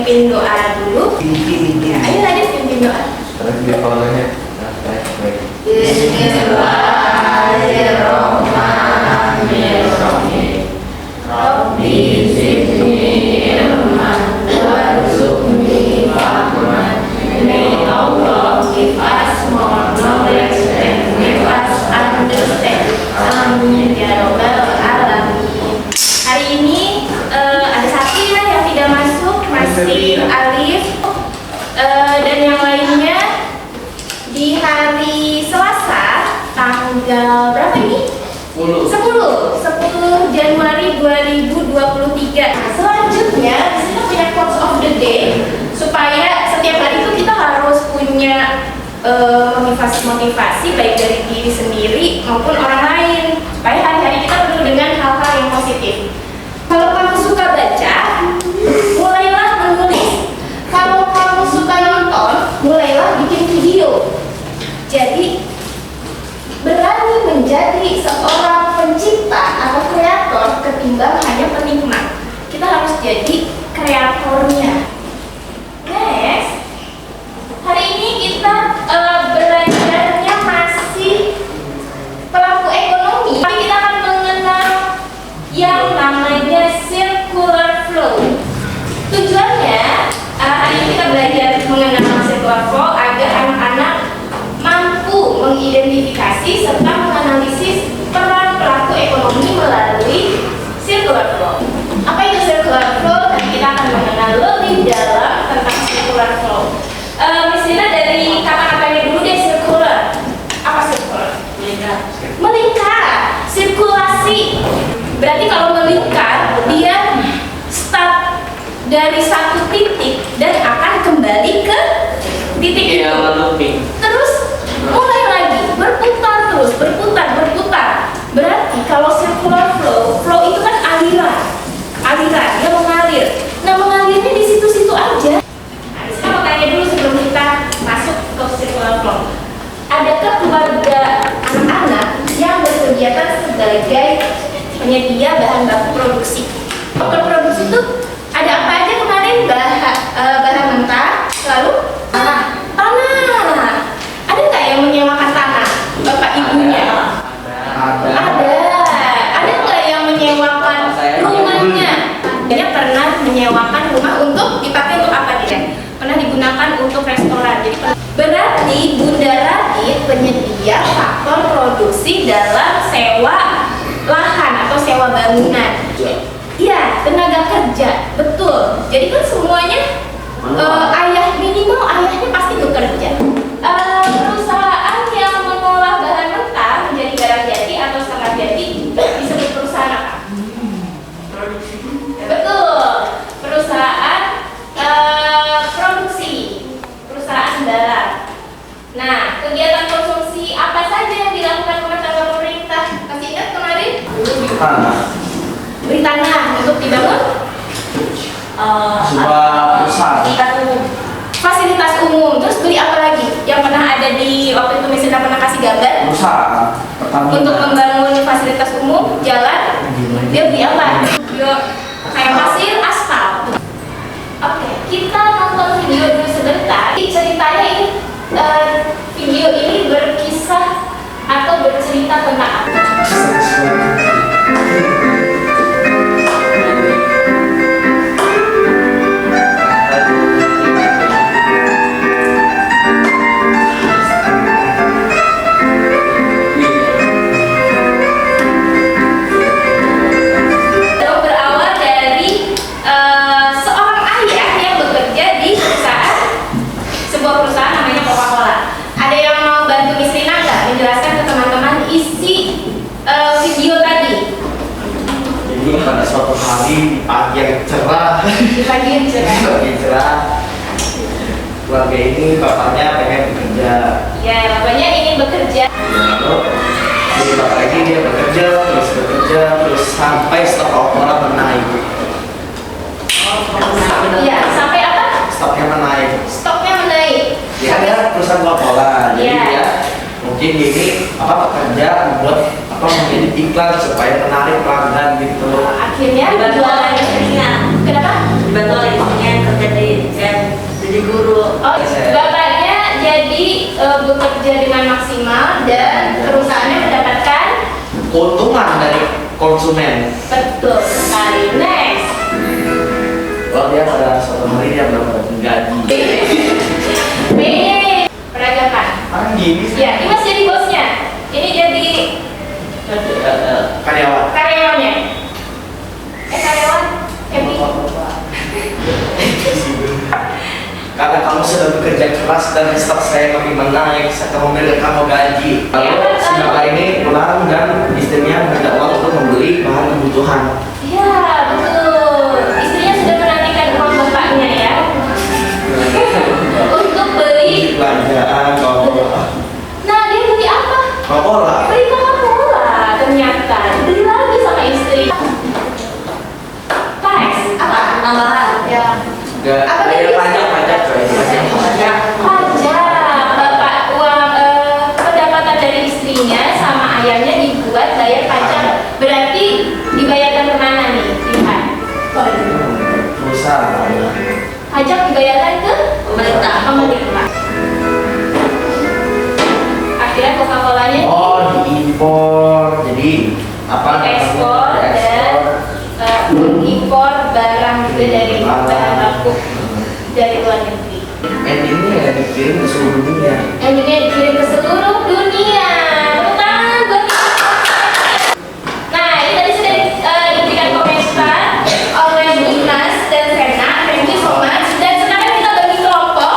pimpin doa dulu. Ya, ayo Nadif pimpin doa. Bismillahirrahmanirrahim. Rabbi zidni ilman warzuqni fahman. May Allah give us more knowledge and give us understand. Amin ya rabbal alamin. Hari ini ada satu ya yang tidak masuk, masih Alif, dan yang lainnya di hari Selasa tanggal berapa ini? 10 Januari 2023. Selanjutnya kita punya quotes of the day, supaya setiap hari itu kita harus punya motivasi baik dari diri sendiri maupun orang lain, supaya hari-hari kita penuh dengan hal-hal yang positif. Kalau kamu suka baca, mulailah menulis. Kalau kamu suka nonton, mulailah bikin video. Jadi berani menjadi seorang pencipta atau kreator ketimbang hanya penikmat. Kita harus jadi kreatornya. Next, hari ini kita belajarnya masih pelaku ekonomi, tapi kita akan mengenal yang namanya circular flow. Tujuannya hari ini kita belajar mengenal circular flow agar anak-anak mampu mengidentifikasi serta menganalisis peran pelaku ekonomi melalui circular flow. Apa itu circular flow? Dan kita akan mengenal lebih dalam tentang circular flow. Miss Lina, dari kata-katanya dulu deh, circular. Apa circular? Melingkar, sirkulasi. Berarti kalau melingkar, dia start dari satu titik dan akan kembali ke titik itu. Terus mulai lagi, berputar terus, berputar. Berarti kalau circular flow itu kan aliran, dia mengalir. Nah, mengalirnya di situ-situ aja. Nah, saya mau tanya dulu sebelum kita masuk ke circular flow. Adakah keluarga anak-anak yang berkegiatan sebagai penyedia bahan baku produksi? Untuk produksi itu ada apa aja kemarin? Bahan mentah, lalu tanah. Ada nggak yang menyewakan tanah? Bapak ibunya? Ada nggak yang menyewakan rumahnya? Dia pernah menyewakan rumah untuk dipakai untuk apa dia? Pernah digunakan untuk restoran. Jadi berarti Bunda Radit penyedia faktor produksi dalam sewa lahan atau sewa bangunan. Iya, tenaga kerja, betul. Jadi kan semuanya minimal ayahnya pasti bekerja. Perusahaan yang mengolah bahan mentah menjadi barang jadi atau setengah jadi disebut perusahaan apa? Betul, perusahaan produksi, perusahaan barang. Nah, kegiatan konsumsi apa saja yang dilakukan rumah tangga pemerintah? Masih ingat kemarin? Beli tanah untuk dibangun sebuah perusahaan. Fasilitas umum. Terus beli apa lagi? Yang pernah ada di waktu itu misalnya pernah kasih gambar? Perusahaan Untuk membangun fasilitas umum, jalan. Dia beli apa? Yuk, kayak pasir, aspal. Oke, kita nonton video dulu sebentar. Ceritanya ini, video ini berkisah atau bercerita tentang apa? Pada suatu hari pagi yang cerah, keluarga ini bapaknya pengen bekerja. Ya, bapaknya ingin bekerja. Jadi bapak ini dia bekerja terus sampai stok orang menaik. Iya, sampai apa? Stoknya menaik. Ya ada perusahaan Coca-Cola. Jadi ya mungkin ini pekerja membuat menjadi iklan supaya menarik pelanggan gitu. Akhirnya jualannya. Kenapa? dibantu oleh istrinya yang kerja jadi guru. Oh, bapaknya jadi bekerja dengan maksimal dan perusahaannya mendapatkan keuntungan dari konsumen. betul sekali. Next. Kalau dia pada suatu hari dia mendapatkan gaji. B. Perdagangan. Kan gini sih. Ya, ini masih jadi bosnya. Ini jadi Karyawan. karyawannya. Karyawan. Happy. Karena kamu sudah bekerja keras dan stok saya makin menaik, saya akan memberi kamu gaji. Ya, Lalu si betul. bapak ini pulang dan istrinya meminta uang untuk membeli bahan kebutuhan. Ya, betul. Istrinya sudah menantikan uang bapaknya ya. Untuk beli. Belanjaan, Coca-Cola. Nah, dia beli apa? Coca-Cola. Beli Coca-Cola. Ternyata beli lagi sama istri. Tax apa? Tambahan. Ya. Gak, Apa bayar tadi? pajak coy. Pajak. Bapak uang pendapatan dari istrinya sama ayahnya dibuat bayar pajak. Berarti dibayarkan kemana nih? Lihat. Perusahaan. Pajak dibayarkan ke Pemerintah. pemerintah. Akhirnya Coca-Colanya Diimpor. Jadi apa? ekspor dan impor barang juga dari bahan baku dari luar negeri. And ini ya dikirim ke seluruh dunia. Yang juga dikirim ke seluruh dunia. Tepuk tangan buat Nah, ini tadi sudah diberikan komentar oleh Dimas dan Sena. Thank you so much. Dan sekarang kita bagi kelompok.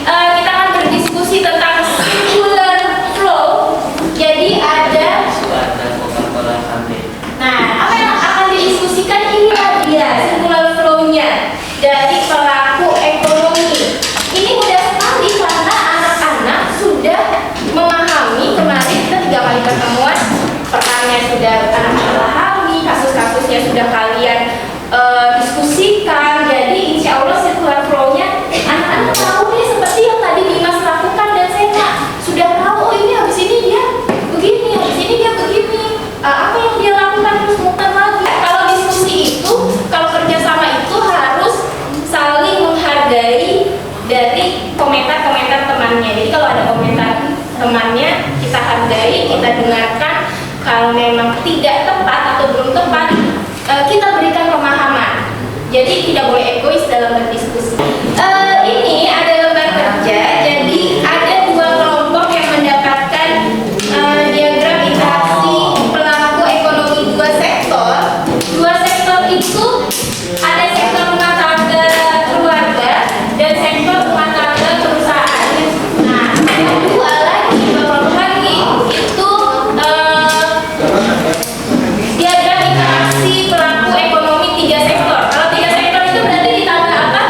Kita akan berdiskusi tentang circular flow. Jadi ada Ada Coca-Cola sampai. Nah, apa yang akan didiskusikan inilah dia circular flow-nya dari pelaku ekonomi. Ini mudah sekali karena anak-anak sudah memahami. Kemarin kita 3 kali pertemuan, pertanyaannya sudah anak-anak pahami, kasus-kasusnya sudah kalian diskusikan. Jadi insya Allah circular flow-nya anak-anak tahu nih, seperti yang tadi Dimas lakukan dan Sena sudah tahu. Oh, ini habis ini dia begini, habis ini dia begini. Apa yang dia lakukan terus muter lagi. Kalau diskusi itu, kalau kerjasama itu harus saling menghargai dari komentar-komentar temannya. Jadi kalau ada komentar temannya, kita hargai, kita dengarkan. Kalau memang tidak tepat atau belum tepat, kita berikan pemahaman. Jadi tidak boleh egois dalam berdiskusi. Ini ada lembar kerja. Jadi ada 2 kelompok yang mendapatkan diagram interaksi pelaku ekonomi 2 sektor. 2 sektor itu ada sektor rumah tangga keluarga dan sektor rumah tangga perusahaan. Nah, yang 2 lagi, 2 kelompok lagi itu diagram interaksi pelaku ekonomi 3 sektor. Kalau 3 sektor itu berarti ditambah apa?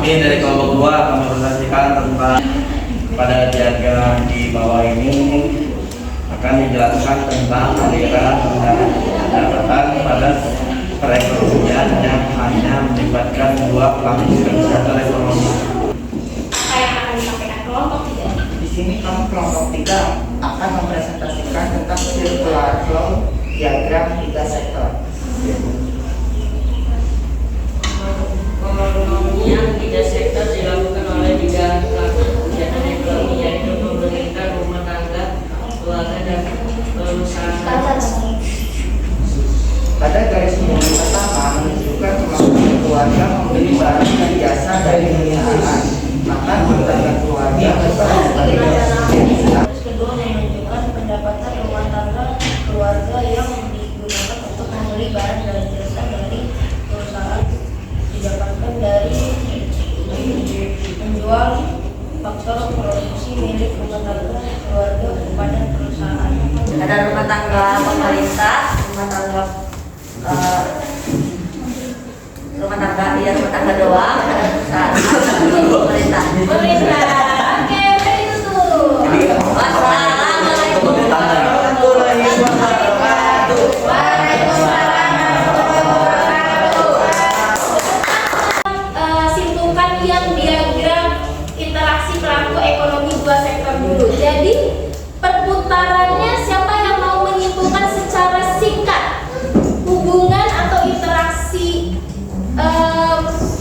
Kami dari kelompok 2 akan mempresentasikan tentang pada diagram di bawah ini akan dijelaskan tentang aliran pendapatan pada perekonomian yang hanya melibatkan dua indikator ekonomi. Apa yang akan disampaikan kelompok 3? Di sini kami kelompok 3 akan mempresentasikan tentang circular flow diagram 3 sektor. Pengelolaan 3 sektor dilakukan oleh 3 pelaku kegiatan ekonomi, yaitu pemerintah, rumah tangga, keluarga, dan perusahaan. Pada garis miring pertama menunjukkan kemampuan keluarga membeli barang dan jasa dari perusahaan, maka keluarga keluarga berperan sebagai jasa. Terus kedua menunjukkan pendapatan rumah tangga keluarga yang digunakan untuk membeli barang dan jasa dari perusahaan didapatkan dari menjual faktor produksi milik rumah tangga keluarga kepada perusahaan. Ada rumah tangga pemerintah, rumah tangga rumah tangga doang, ada perusahaan, pemerintah. Oke, very good. Wassalamualaikum Warahmatullahi wabarakatuh. Simpulkan yang diagram interaksi pelaku ekonomi 2 sektor dulu. Jadi perputarannya siapa yang mau menyimpulkan secara singkat hubungan atau interaksi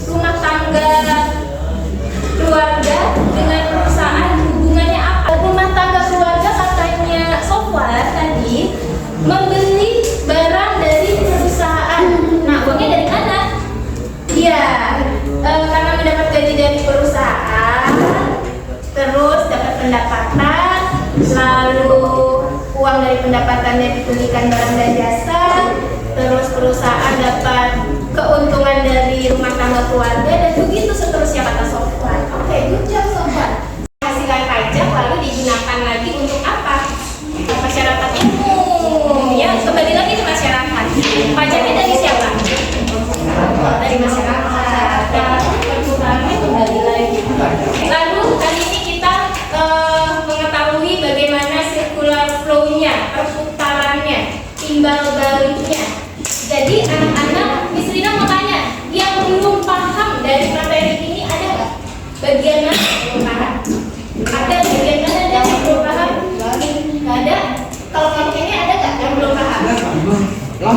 rumah tangga keluarga dengan perusahaan, hubungannya apa? Rumah tangga keluarga katanya Sofwan tadi membeli barang dari perusahaan. Nah, uangnya dari mana? Iya, karena mendapat gaji dari perusahaan, terus dapat pendapatan, lalu uang dari pendapatannya dibelikan barang dan jasa, terus perusahaan dapat keuntungan dari rumah tangga keluarga, dan begitu seterusnya kata Sofwan. Oke, good job Sofwan. Hasilkan pajak lalu digunakan lagi untuk apa? Masyarakat umum. Ya, kembali lagi ke masyarakat. Pajaknya dari siapa? Dari masyarakat. Dan perputarannya kembali lagi. Lalu kali ini kita mengetahui bagaimana circular flow-nya, perputarannya, timbal baliknya. Jadi anak-anak, Miss Rina mau tanya, yang belum paham dari materi ini ada nggak? Bagian mana yang belum paham? Ada bagian mana yang belum paham? Nggak ada. Kalau kelompok ini ada nggak yang belum paham?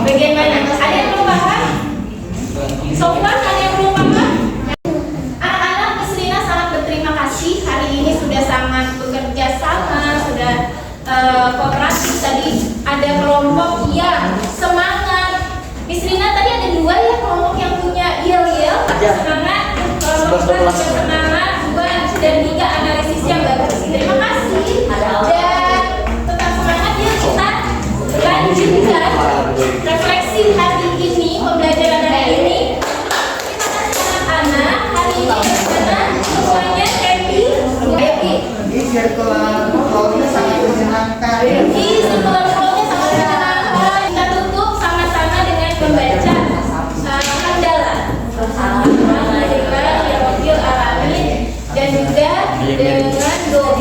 Bagian mana? Ada yang belum paham? Sofwan, ada yang belum paham? Anak-anak, Miss Rina sangat berterima kasih hari ini sudah sangat bekerja sama, sudah kooperatif. Tadi ada kelompok yang semangat. Miss Rina tadi ada 2 ya kelompok yang punya yel-yel, semangat, kelompok 1 juga semangat, 2 dan 3 analisis yang bagus. Terima kasih. Dan tetap semangat ya, kita lanjutkan refleksi hari ini, pembelajaran hari ini. Terima kasih anak-anak. Hari ini bagaimana? Semuanya happy? Happy. Ini circular flow-nya sangat menyenangkan. Ini circular flow-nya sangat menyenangkan. Kita tutup sama-sama dengan membaca hamdalah. Alhamdulillah, ya Rabbil alamin, dan juga dengan doa.